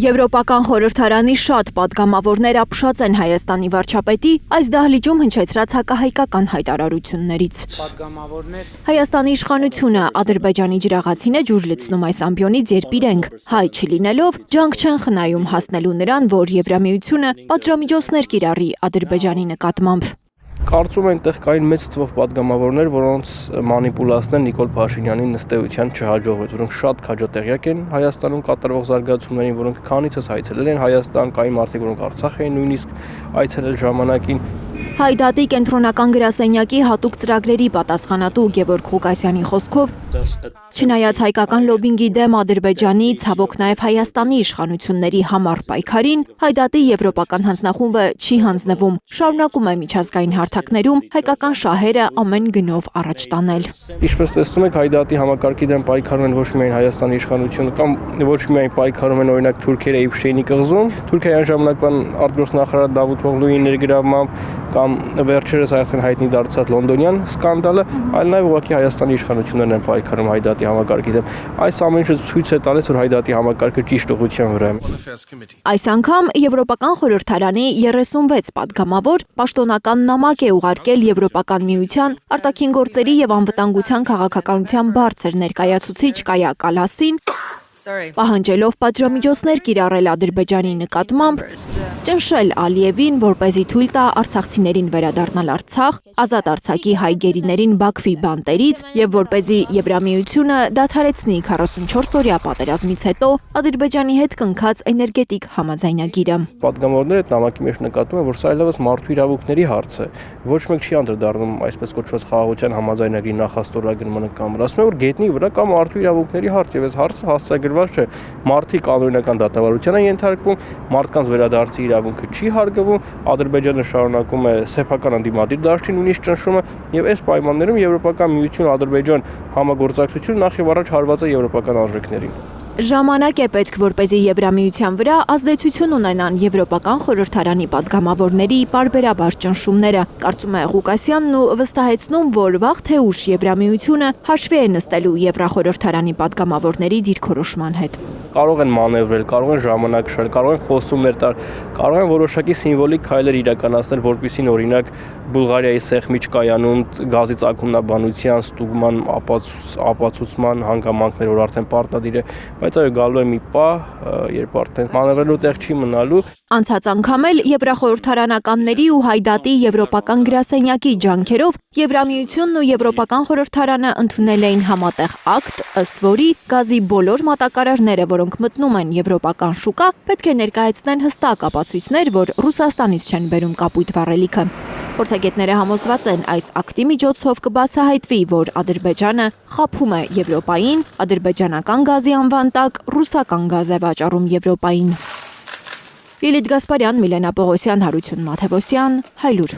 Եվրոպական խորհրդարանի շատ պատգամավորներ ապշած են Հայաստանի վարչապետի այս դահլիճում հնչեցրած հակահայկական հայտարարություններից։ Հայաստանի իշխանությունը Ադրբեջանի ջրաղացին է ջուր լցնում այս ամբիոնից, երբ իրենք հայ չլինելով ջանք չեն խնայում հասնելու նրան, որ Եվրամիությունը պատժամիջոցներ կիրառի Ադրբեջանի նկատմամբ։ Կարծում եմ այնտեղ կային մեծ թվով պատգամավորներ, որոնց մանիպուլացնել Նիկոլ Փաշինյանի նստեության չհաջողվեց, որոնք շատ քաջատեղյակ են Հայաստանում կատարվող զարգացումներին, որոնք քանիցս այցելել են Հայաստան, կային մարդիկ, որոնք Արցախ էին նույնիսկ այցելել ժամանակին։ Հայդատի կենտրոնական գրասենյակի հատուկ ծրագրերի պատասխանատու Գևորգ Ղուկասյանի խոսքով, չնայած հայկական լոբինգի դեմ Ադրբեջանի, ցավոք նաև Հայաստանի իշխանությունների համառ պայքարին, Հայդատի եվրոպական հանձնախումբը չի հանձնվում, շարունակում է միջազգային հարթակներում հայկական շահերը ամեն գնով առաջ տանել։ Ինչպես տեսնում եք, Հայդատի համակարգի դեմ պայքարում են ոչ միայն Հայաստանի իշխանությունը, կամ ոչ միայն պայքարում են օրինակ թուրքերը Իփշեյնի կղզում, Թուրքիայի ժամանակվան արտգործնախարար Դավութ Օղլուի ներգրավմամբ կամ վերջերս այդքան հայտնի դարձած լոնդոնյան սկանդալը, այլ նաև ուղղակի Հայաստանի իշխանություններն են պայքարում Հայդատի համակարգի դեմ։ Այս ամեն ինչը ցույց է տալիս, որ Հայդատի համակարգը ճիշտ ուղղության վրա է։ Այս անգամ Եվրոպական խորհրդարանի 36 պատգամավոր պաշտոնական նամակ է ուղարկել Եվրոպական միության արտաքին գործերի եւ անվտանգության քաղաքականության բարձր ներկայացուցիչ Կայա Կալասին, պահանջելով պատժամիջոցներ կիրառել Ադրբեջանի նկատմամբ, ճնշել Ալիևին, որպեսզի թույլ տա արցախցիներին վերադառնալ Արցախ, ազատ Արցախի հայ գերիներին Բաքվի բանտերից եւ որպեսզի Եվրամիությունը դադարեցնի 44-օրյա պատերազմից հետո Ադրբեջանի հետ կնքած էներգետիկ համաձայնագիրը։ Պատգամավորները այդ նամակի մեջ նկատում են, որ սա այլևս մարդու իրավունքների հարց է։ Ոչ մեկ չի անդրադառնում այսպես կոչված խաղաղության համաձայնագրի նախաստորագրմանը կամ ասում է, որ գետնի վրա կա մարդու իրավունքների հարց եւ այս հարցը հասցեագրված չէ։ Մարդիկ անօրինական դատավարության են ենթարկվում, մարդկանց վերադարձի իրավունքը չի հարգվում, Ադրբեջանը շարունակում է սեփական անդիմադիր դաշտի նույնիսկ ճնշումը եւ այս պայմաններում Եվրոպական միություն Ադրբեջան համագործակցությունը նախ եւ առաջ հարված է եվրոպական արժեքներին։ Ժամանակ է պետք, որպեսզի Եվրամիության վրա ազդեցություն ունենան Եվրոպական խորհրդարանի պատգամավորների պարբերաբար ճնշումները, կարծում է Ղուկասյանն ու վստահեցնում, որ վաղ թե ուշ Եվրամիությունը հաշվի է նստելու Եվրախորհրդարանի պատգամավորների դիրքորոշման հետ։ Կարող են մանևրել, կարող են ժամանակ շահել, կարող են խոսումներ տալ, կարող են որոշակի սիմվոլիկ քայլեր իրականացնել, որպեսզի օրինակ Բուլղարիայի Սեխմիչ կայանում գազի ծագումնաբանության ստուգման ապացուցման հանգամանքներ, որ արդեն պարտադիր է, բայց այո գալու է մի պահ, երբ արդեն մանևրելու տեղ չի մնալու։ Անցած անգամ էլ եվրախորհրդարանականների ու Հայդատի եվրոպական գրասենյակի ջանքերով Եվրամիությունն ու Եվրոպական խորհրդարանը ընդունել էին համատեղ ակտ, ըստ որի գազի բոլոր մատակարարները, որոնք մտնում են եվրոպական շուկա, պետք է ներկայացնեն հստակ ապացույցներ, որ Ռուսաստանից չեն բերում կապույտ վառելիքը։ Փորձագետները համոզված են, այս ակտի միջոցով կբացահայտվի, որ Ադրբեջանը խաբում է Եվրոպային, ադրբեջանական գազի անվան տակ ռուսական գազ է վաճառում Եվրոպային։ Լիլիթ Գասպարյան, Միլենա Պողոսյան, Հարություն Մաթևոսյան, Հայլուր։